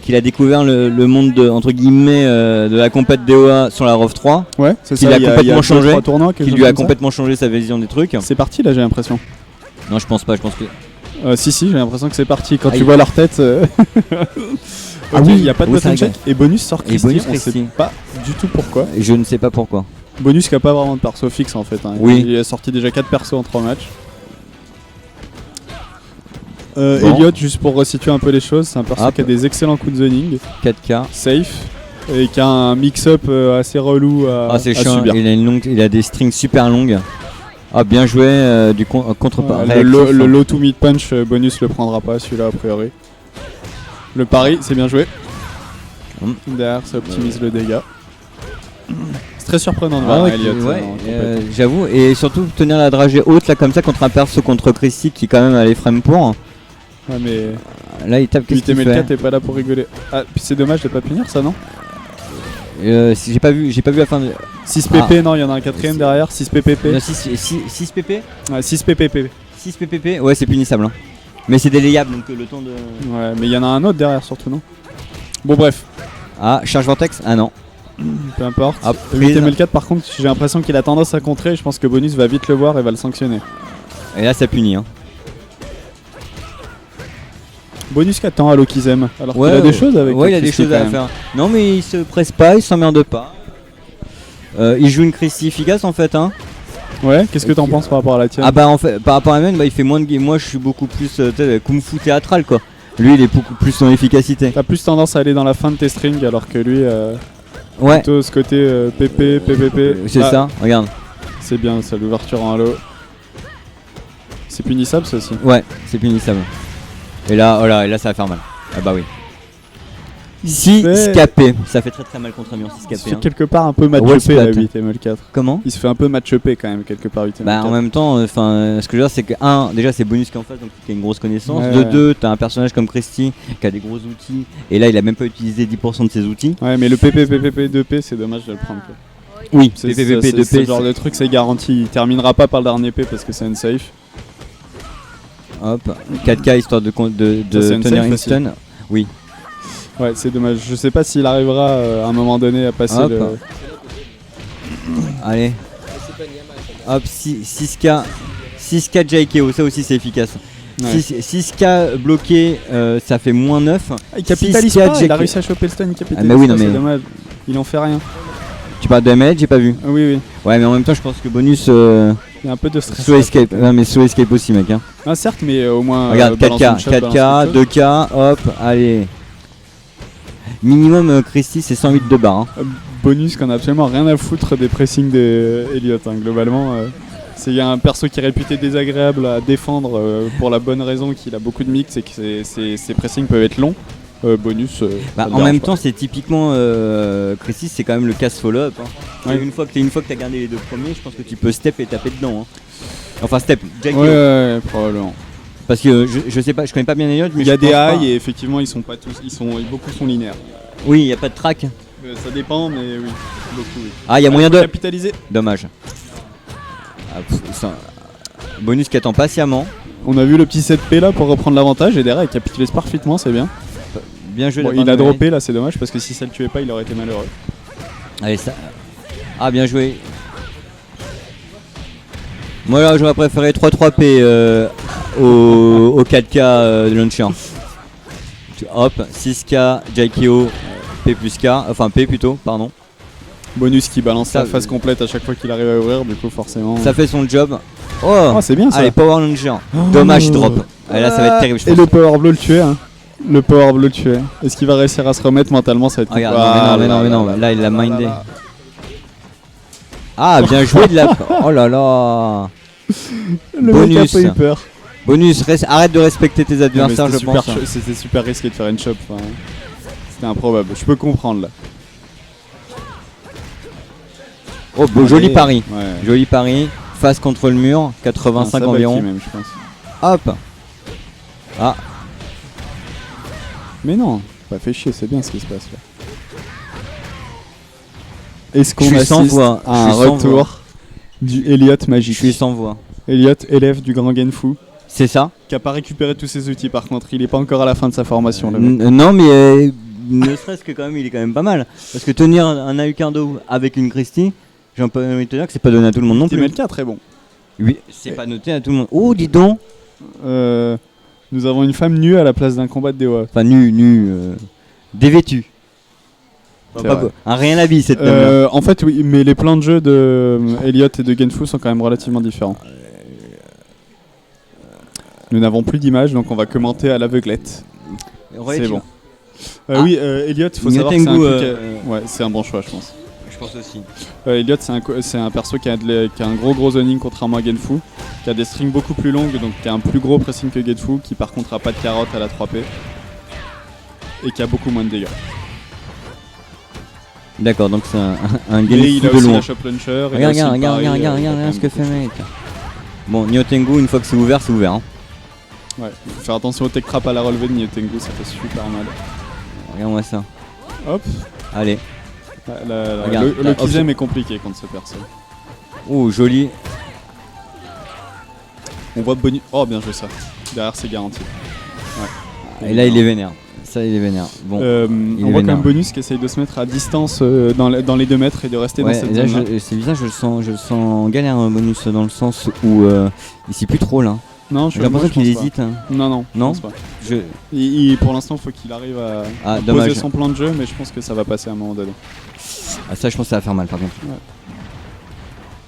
qu'il a découvert le monde de, entre guillemets de la compète DOA sur la ROV 3. Ouais, c'est Qui ça. l'a complètement changé. Qui lui a comme ça. complètement changé sa vision des trucs. C'est parti là, j'ai l'impression. Non, je pense pas. Je pense que. Si, j'ai l'impression que c'est parti. Quand Ah, tu vois leur tête. Ah oui, il n'y a pas de oui, button c'est check. Et bonus sort Et Christy. bonus On Christy. sait pas du tout pourquoi. Je ne sais pas pourquoi. Bonus qui a pas vraiment de perso fixe en fait. Hein. Oui. Il a sorti déjà 4 persos en 3 matchs. Bon. Elliot, juste pour resituer un peu les choses, c'est un perso Hop. qui a des excellents coups de zoning, 4K. safe, et qui a un mix-up assez relou à, C'est à chiant. subir. Il a des strings super longues. Ah, bien joué du contre Ouais, le low to mid punch, bonus le prendra pas celui-là a priori. Le pari, c'est bien joué. Derrière, ça optimise le dégât. C'est très surprenant de voir Elliot. ouais, en compète. j'avoue, et surtout tenir la dragée haute là comme ça contre un perso contre Christy qui quand même a les frames pour. Ouais, mais Là il tape, qu'est-ce qu'il 8ML4 fait? t'es pas là pour rigoler. Ah, puis c'est dommage de pas punir ça, non? Si j'ai pas vu la fin de. 6 PP, non, il y en a un quatrième derrière. 6 PPP. Non, 6 PP. Ouais, 6 PPP. 6 PPP. Ouais, c'est punissable. Hein. Mais c'est délayable donc le temps de. Ouais, mais il y en a un autre derrière surtout, non? Bon, bref. Ah, charge vortex. Ah non. Peu importe. Hop, 8ML4 par contre, j'ai l'impression qu'il a tendance à contrer. Je pense que bonus va vite le voir et va le sanctionner. Et là ça punit. Hein. Bonus qui attend à Lokizem. Alors Ouais, qu'il a des choses avec. Ouais, il a des Christy, choses quand à même. faire. Non, mais il se presse pas, il s'emmerde pas. Il joue une Christy efficace en fait. Hein. Ouais, qu'est-ce que t'en penses par rapport à la tienne? Ah bah en fait, par rapport à Amen, il fait moins de game. Moi je suis beaucoup plus kung fu théâtral quoi. Lui il est beaucoup plus son efficacité. T'as plus tendance à aller dans la fin de tes strings alors que lui, Ouais, plutôt ce côté PP, PPP. c'est Ah, ça, regarde. C'est bien ça, l'ouverture en halo. C'est punissable ça aussi. Ouais, c'est punissable. Et là, oh là, et là ça va faire mal. Ah bah oui. 6 fait- scapé, ça fait très très mal contre Amiens 6 Il se scapé. fait Hein. quelque part un peu Wall match-upé la splat. 8ML4. Comment? Il se fait un peu match-upé quand même quelque part 8ML4. Bah en même temps, ce que je veux dire c'est que déjà c'est bonus qui est en face donc qui a une grosse connaissance. Ouais, De ouais. 2, t'as un personnage comme Christy qui a des gros outils et là il a même pas utilisé 10% de ses outils. Ouais, mais le PPPP 2P, c'est dommage de le prendre. Quoi. Oui, C'est PPP c'est- c'est 2P. le genre de truc, c'est garanti. Il terminera pas par le dernier P parce que c'est unsafe. Hop, 4K histoire de Ça, c'est une tenir safe une aussi. stun. Oui. Ouais, c'est dommage. Je sais pas s'il arrivera à un moment donné à passer Hop. le. Allez. Hop, 6K 6K JKO, ça aussi c'est efficace. Ouais. 6K bloqué, ça fait moins 9. Ah, il capitalise 6K pas, il a réussi à choper le stun, il capitalise Ah, mais oui, pas, non, c'est mais- dommage. Il en fait rien. Tu parles de ML, j'ai pas vu. Ah, oui, oui. Ouais, mais en même temps, je pense que bonus Il y a un peu de stress. slow escape. Ouais, mais slow escape aussi, mec. Hein. Ah, certes, mais au moins. Regarde, balance 4K, une shot, 4K, balance une shot. 2K, hop, allez. Minimum Christy, c'est 108 de barre. Hein. Bonus qu'on a absolument rien à foutre des pressings d'Eliot. Hein. Globalement, il y a un perso qui est réputé désagréable à défendre pour la bonne raison qu'il a beaucoup de mix et que ses pressings peuvent être longs. Bonus. Ça Bah, le en dérange même pas. temps, c'est typiquement Christy, c'est quand même le casse follow-up. Hein. Ouais. Une fois que t'as gardé les deux premiers, je pense que tu peux step et taper dedans. Hein. Enfin, step, Jack Ouais, probablement. Parce que je sais pas, je connais pas bien Elliot, mais Il y a je des pense pas. highs et effectivement ils sont pas tous, beaucoup sont linéaires. Oui, il y a pas de track. Ça dépend, mais oui, beaucoup. Oui. Ah, il y a moyen de. Capitaliser. Dommage. Ah, bonus qui attend patiemment. On a vu le petit 7P là pour reprendre l'avantage et derrière il capitalise parfaitement, c'est bien. Bien joué. Bon, de la il part a de droppé là, c'est dommage parce que si ça le tuait pas, il aurait été malheureux. Allez, ça. Ah, bien joué. Moi là, j'aurais préféré 3-3P au 4K de launcher. Hop, 6K, JKO, P plus K, enfin P plutôt, pardon. Bonus qui balance Ça- sa phase complète à chaque fois qu'il arrive à ouvrir, du coup forcément. Ça fait son job. Oh, Oh, c'est bien ça. allez, Power Launcher. Dommage, drop. Allez, là, ça va être terrible, je Et pense. le Power Blow le tuait. Hein. Le Power Blow le tuait. Est-ce qu'il va réussir à se remettre mentalement? Ça va être Regarde, Ah, non, mais non, là, là, il l'a mindé. là. Ah, bien joué de la. Oh là là. Le Bonus. mec a pas eu peur. Bonus, arrête de respecter tes adversaires, je C'était pense. C'était super risqué de faire une chop. Enfin, c'était improbable. Je peux comprendre là. Oh, beau, joli Allez. pari. Ouais. Joli pari. Face contre le mur, 85 Un environ. sabaki même, je pense. Hop. Ah, Mais non, pas fait chier, c'est bien ce qui se passe là. Est-ce qu'on Je suis sans assiste voix, à je un suis sans retour du Elliot je magique? suis sans voix. Elliot, élève du grand Genfu. C'est ça. Qui a pas récupéré tous ses outils par contre, il est pas encore à la fin de sa formation. Le mec. Non, mais ne serait-ce que quand même, il est quand même pas mal. Parce que tenir un Alucardo avec une Christie, j'ai un peu envie de te dire que c'est pas donné à tout le monde non plus. TML4 est bon. Oui, c'est pas noté à tout le monde. Oh, dis donc. Nous avons une femme nue à la place d'un combat de DOA. Enfin, dévêtue. C'est vrai. Un rien habille cette dame-là. En fait, oui, mais les plans de jeu de Elliot et de Genfu sont quand même relativement différents. Nous n'avons plus d'image, donc on va commenter à l'aveuglette. C'est bon. Oui, Elliot, il faut savoir que c'est ouais, c'est un bon choix, je pense. Je pense aussi. Elliot, c'est un perso qui a un gros zoning contrairement à Genfu, qui a des strings beaucoup plus longues, donc qui a un plus gros pressing que Genfu, qui par contre a pas de carotte à la 3P, et qui a beaucoup moins de dégâts. D'accord, donc c'est un Genfu Genfu il a de aussi loin. la shop launcher. Regarde ce que fait mec. Bon, Niotengu, une fois que c'est ouvert, c'est ouvert. Hein. Ouais, faut faire attention au tech trap à la relevée de Niotengu, ça fait super mal. Regarde-moi ça. Hop. Allez. Le Kizem est compliqué contre ce perso. Oh, joli. On voit bonus. Oh, bien joué ça. Derrière, c'est garanti. Ouais. Et là, il est vénère. Ça, il est vénère. Bon, on voit quand même bonus qui essaye de se mettre à distance dans les 2 mètres et de rester dans cette zone. C'est bizarre, je le sens en galère bonus dans le sens où il sait plus trop là. Non, j'ai l'impression qu'il hésite. Hein. Non, je pense pas. Pour l'instant, il faut qu'il arrive à poser son plan de jeu, mais je pense que ça va passer à un moment donné. Ah, ça, je pense que ça va faire mal par contre. Ouais.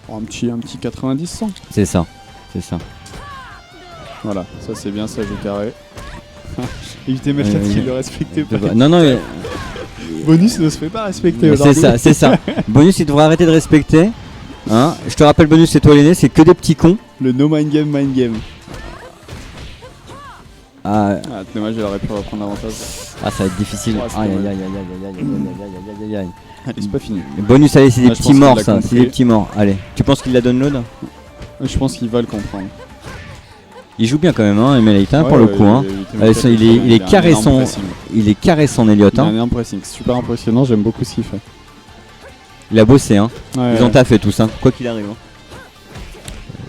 Oh, un petit 90-100. C'est ça. Voilà, ça c'est bien, ça joue carré. Évitez mettre la qui le respectait pas. Non. Bonus ne se fait pas respecter. C'est ça. Bonus, il devrait arrêter de respecter. Hein, je te rappelle, bonus, c'est toi l'aîné, c'est que des petits cons. Le no mind game. Ah, dommage, il aurait pu reprendre l'avantage. Ah, ça va être difficile. Aïe. Allez, c'est pas fini. Bonus, allez, c'est des petits morts, ça. C'est des petits morts. Allez, tu penses qu'il la donne load? Je pense qu'il va le comprendre. Il joue bien quand même, hein, Emelite, pour le coup. Il est carré son Elliot. Il a un énorme pressing, super impressionnant, j'aime beaucoup ce qu'il fait. Il a bossé, hein. Ils ont taffé tous, hein, quoi qu'il arrive. Hein.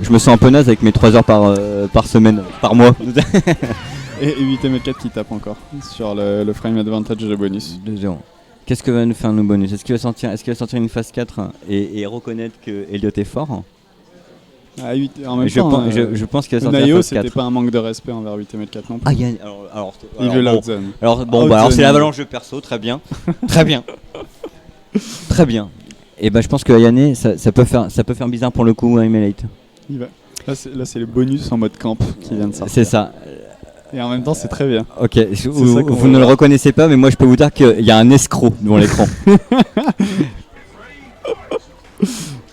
Je me sens un peu naze avec mes 3 heures par semaine, par mois. Et 8M4 qui tape encore sur le frame advantage de bonus. 2-0. Qu'est-ce que va nous faire nos bonus? Est-ce qu'il va sortir une phase 4 et reconnaître que Elliot est fort? Ah, en même temps, je pense qu'il va sortir Naio, la phase 4. c'était pas un manque de respect envers 8M4 non plus. Ah, il veut l'outzone. Alors c'est l'avalanche de perso, très bien. Très bien. Et bah je pense que Ayane, ça peut faire bizarre pour le coup à Emelite. Là c'est le bonus en mode camp qui vient de sortir. C'est ça. Et en même temps c'est très bien. Ok, vous ne le reconnaissez pas, mais moi je peux vous dire qu'il y a un escroc devant l'écran.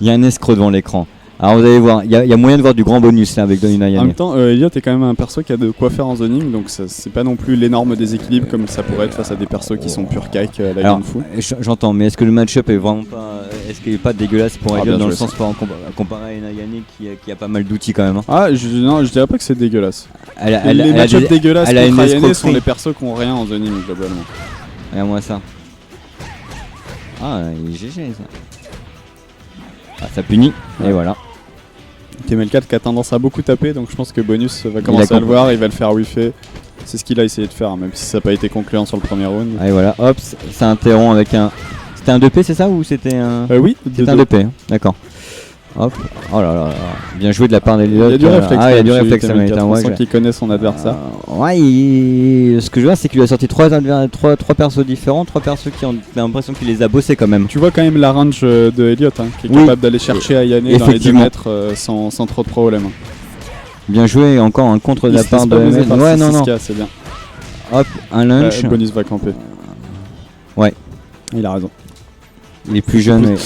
Il y a un escroc devant l'écran. Alors vous allez voir, il y a moyen de voir du grand bonus là avec Donina Ayane. En même temps, Elliot est quand même un perso qui a de quoi faire en zoning, donc c'est pas non plus l'énorme déséquilibre comme ça pourrait être face à des persos qui sont pur cake à la Genfu. J'entends, mais est-ce que le match-up est vraiment pas, est-ce qu'il est pas dégueulasse pour Elliot dans le sens comparé à une Ayane qui a pas mal d'outils quand même. Hein. Ah, je dirais pas que c'est dégueulasse. Les match-up dégueulasses contre Ayane sont les persos qui ont rien en zoning globalement. Regarde-moi ça. Ah, il est GG ça. Ah, ça punit, et voilà. TML4 qui a tendance à beaucoup taper, donc je pense que Bonus va commencer à le voir, il va le faire whiffer. C'est ce qu'il a essayé de faire, même si ça n'a pas été concluant sur le premier round. Et voilà, hop, ça interrompt avec un... C'était un 2P, c'est ça, ou c'était un... Oui, c'était un 2P, hein. D'accord. Hop, oh là là, bien joué de la part d'Elliot. Il y a du réflexe, il y a du réflexe, on sent qu'il connaît son adversaire. Ce que je vois, c'est qu'il lui a sorti 3 persos différents, 3 persos qui ont l'impression qu'il les a bossés quand même. Tu vois quand même la range de Elliot, hein, qui est capable d'aller chercher Ayane dans les 2 mètres sans trop de problème. Bien joué, encore un contre de la part de ML. Ouais, non. C'est bien. Hop, un lunch. Bonus va camper. Ouais. Il a raison. Il est plus jeune.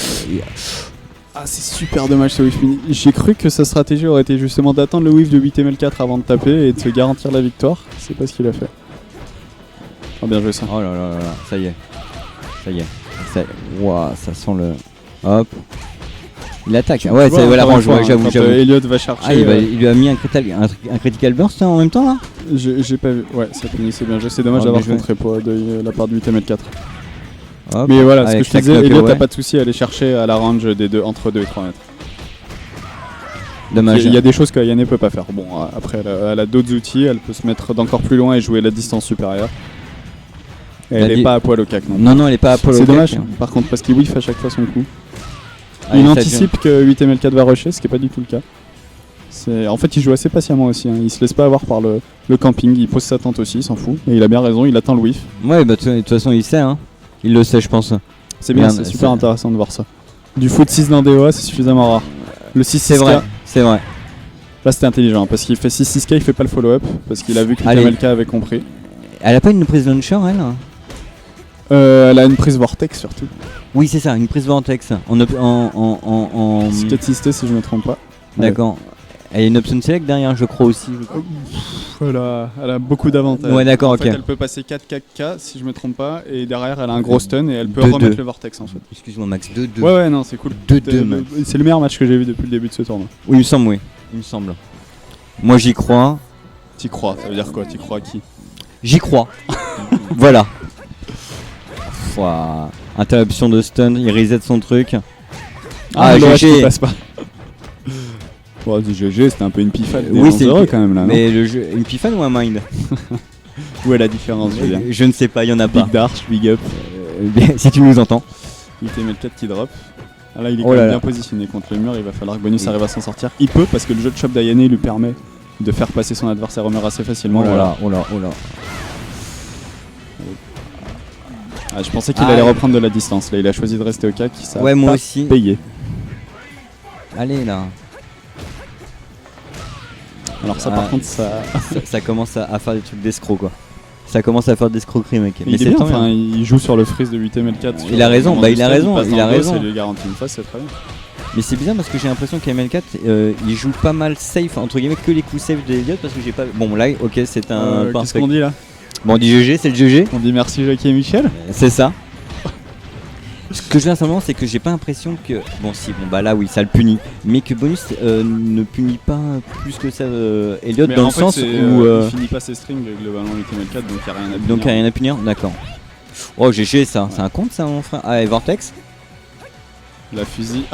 Ah, c'est super dommage ce whiff mini. J'ai cru que sa stratégie aurait été justement d'attendre le whiff de 8ML4 avant de taper et de se garantir la victoire. C'est pas ce qu'il a fait. Oh, bien joué ça. Oh là là là, ça y est. Wow, ça sent le... Hop. Il attaque. Ouais, ça la range, j'avoue. Elliot va chercher. Ah, il lui a mis un critical burst en même temps là. J'ai pas vu. Ouais, ça finissait bien joué. C'est dommage d'avoir contré de la part de 8ML4. Hop. Mais voilà, ce que je te disais, Elliot n'a pas de souci à aller chercher à la range des entre 2 et 3 mètres. Dommage. Il y a des choses qu'Ayane peut pas faire. Bon, après, elle a d'autres outils, elle peut se mettre d'encore plus loin et jouer la distance supérieure. Et elle est pas à poil au cac, non. Non, elle est pas à poil au C'est cac. dommage, par contre, parce qu'il whiff à chaque fois son coup. Ah, Il ça anticipe que 8ML4 va rusher, ce qui est pas du tout le cas. En fait, il joue assez patiemment aussi, hein. Il se laisse pas avoir par le camping, il pose sa tente aussi, il s'en fout. Et il a bien raison, il attend le whiff. Ouais, bah de toute façon, il sait, hein. Il le sait, je pense. C'est bien, Merde, c'est super intéressant de voir ça. Du foot 6 dans DOA, c'est suffisamment rare. Le 6-6K, c'est vrai. là c'était intelligent, parce qu'il fait 6-6K, il fait pas le follow-up, parce qu'il a vu que 8MLK avait compris. Elle a pas une prise launcher, elle? Elle a une prise Vortex surtout. Oui, c'est ça, une prise Vortex. C'est peut-être Sisté si je me trompe pas. D'accord. Elle a une option select derrière, je crois aussi. Elle a beaucoup d'avantages. Ouais, d'accord, en ok. fait, elle peut passer 4K si je me trompe pas, et derrière elle a un gros stun et elle peut remettre le Vortex en fait. Excuse-moi, Max, 2-2. Ouais, non, c'est cool. 2-2, c'est le meilleur match que j'ai vu depuis le début de ce tournoi. Oui, il me semble, oui. Il me semble. Moi, j'y crois. T'y crois, ça veut dire quoi? T'y crois à qui? J'y crois. Voilà. Ouah. Interruption de stun, il reset son truc. GG passe pas. Bon, GG, c'était un peu une pifane. Oui, c'est quand même là. Mais le jeu, une pifane ou un mind? Où est la différence, je veux dire? Je ne sais pas, il y en a pas. Big Darch, big up. Si tu nous entends. ITML4 qui drop. Ah là, il est quand même bien positionné contre le mur, il va falloir que Bonus arrive à s'en sortir. Il peut, parce que le jeu de chop d'Ayane lui permet de faire passer son adversaire au mur assez facilement. Oh là. Ah, je pensais qu'il allait reprendre de la distance. Là, il a choisi de rester au cac. Ça ouais, moi aussi. Payé. Allez là. Alors ça, par contre, ça commence à faire des trucs d'escroc, quoi. Ça commence à faire des escroqueries, mec. Mais il est bien, enfin, il joue sur le freeze de 8ML4. Il a raison, il a raison. Ça lui garantit une phase, c'est très bien. Mais c'est bizarre parce que j'ai l'impression qu'ML4 il joue pas mal safe, entre guillemets, que les coups safe d'Eliott parce que j'ai pas. Bon, là, ok, c'est un. Qu'est-ce qu'on dit là? Bon, on dit GG, c'est le GG. On dit merci Jackie et Michel. C'est ça. Ce que je veux simplement, c'est que j'ai pas l'impression que. Bon, si, bon, bah là, oui, ça le punit. Mais que Bonus ne punit pas plus que ça Eliott dans le sens où. Il finit pas ses strings globalement 8ML4, donc il n'y a rien à punir. Donc il n'y a rien à punir, d'accord. Oh, GG, ça. Ouais. C'est un compte, ça, mon frère. Ah, et Vortex. La fusil.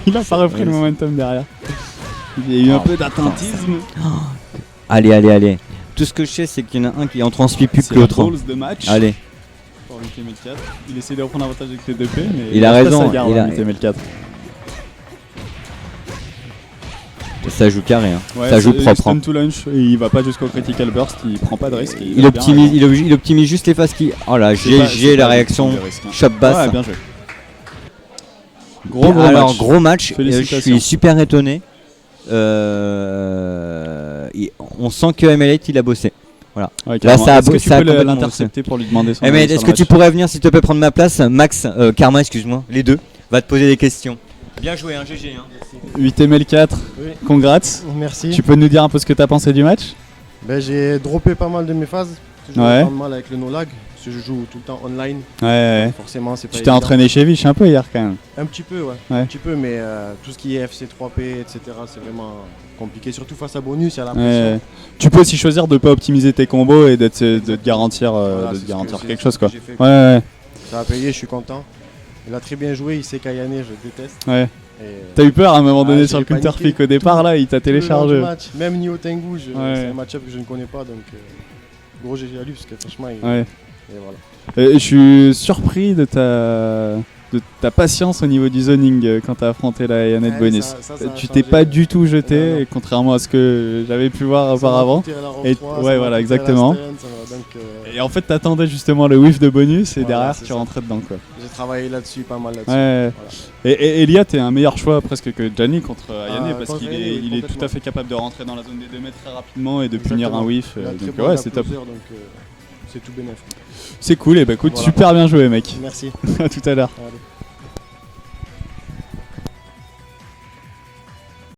Il a pas repris le momentum derrière. Il y a eu un peu d'attentisme. Allez. Tout ce que je sais, c'est qu'il y en a un qui en transmet plus que l'autre. De match. Allez. Pour 8ML4. Il essaie de reprendre l'avantage avec les 2P, mais il a raison. Garde, il a 8ML4. Ça joue carré, hein. Ouais, ça joue propre. Stun to launch, et il va pas jusqu'au critical burst, il prend pas de risque. Il optimise juste les phases qui. Oh là, GG la réaction. Chop basse. Ouais, bien joué. Gros match. Je suis super étonné. On sent que ML8 il a bossé. Voilà. Ouais, là, est-ce que tu peux l'intercepter pour lui demander son avis est-ce que tu pourrais venir s'il te plaît prendre ma place? Max, Karma, excuse-moi, les deux, va te poser des questions. Bien joué, hein, GG. Hein. 8ML4, oui. Congrats. Merci. Tu peux nous dire un peu ce que tu as pensé du match? J'ai droppé pas mal de mes phases. J'ai pas mal avec le no-lag. Parce que je joue tout le temps online. Ouais. Forcément, c'est pas Tu t'es entraîné chez Vich un peu hier quand même? Un petit peu, ouais. Un petit peu, mais tout ce qui est FC3P, etc., c'est vraiment compliqué. Surtout face à Bonus, il y a la pression. Tu peux aussi choisir de pas optimiser tes combos et de te garantir, quelque chose, quoi. Ouais. Ça a payé, je suis content. Il a très bien joué, il sait qu'Ayane, je déteste. Ouais. T'as eu peur à un moment donné sur le counter pick au départ, là, il t'a téléchargé. Même Nioh Tengu, c'est un match-up que je ne connais pas, donc gros GG à lui, parce que franchement, et voilà. Je suis surpris de ta patience au niveau du zoning quand t'as affronté la Ayane Bonus. Tu t'es pas du tout jeté, contrairement à ce que j'avais pu voir auparavant. Voilà, exactement. Et en fait, t'attendais justement le whiff de Bonus et derrière tu rentrais dedans, quoi. J'ai travaillé là-dessus, pas mal là-dessus. Voilà. Et Eliott est un meilleur choix presque que Gianni contre Ayane parce qu'il est tout à fait capable de rentrer dans la zone des 2 mètres très rapidement et de punir un whiff. Donc ouais, c'est top. C'est tout bénéf. C'est cool, et bah écoute, super bien joué, mec. Merci. À tout à l'heure. Allez.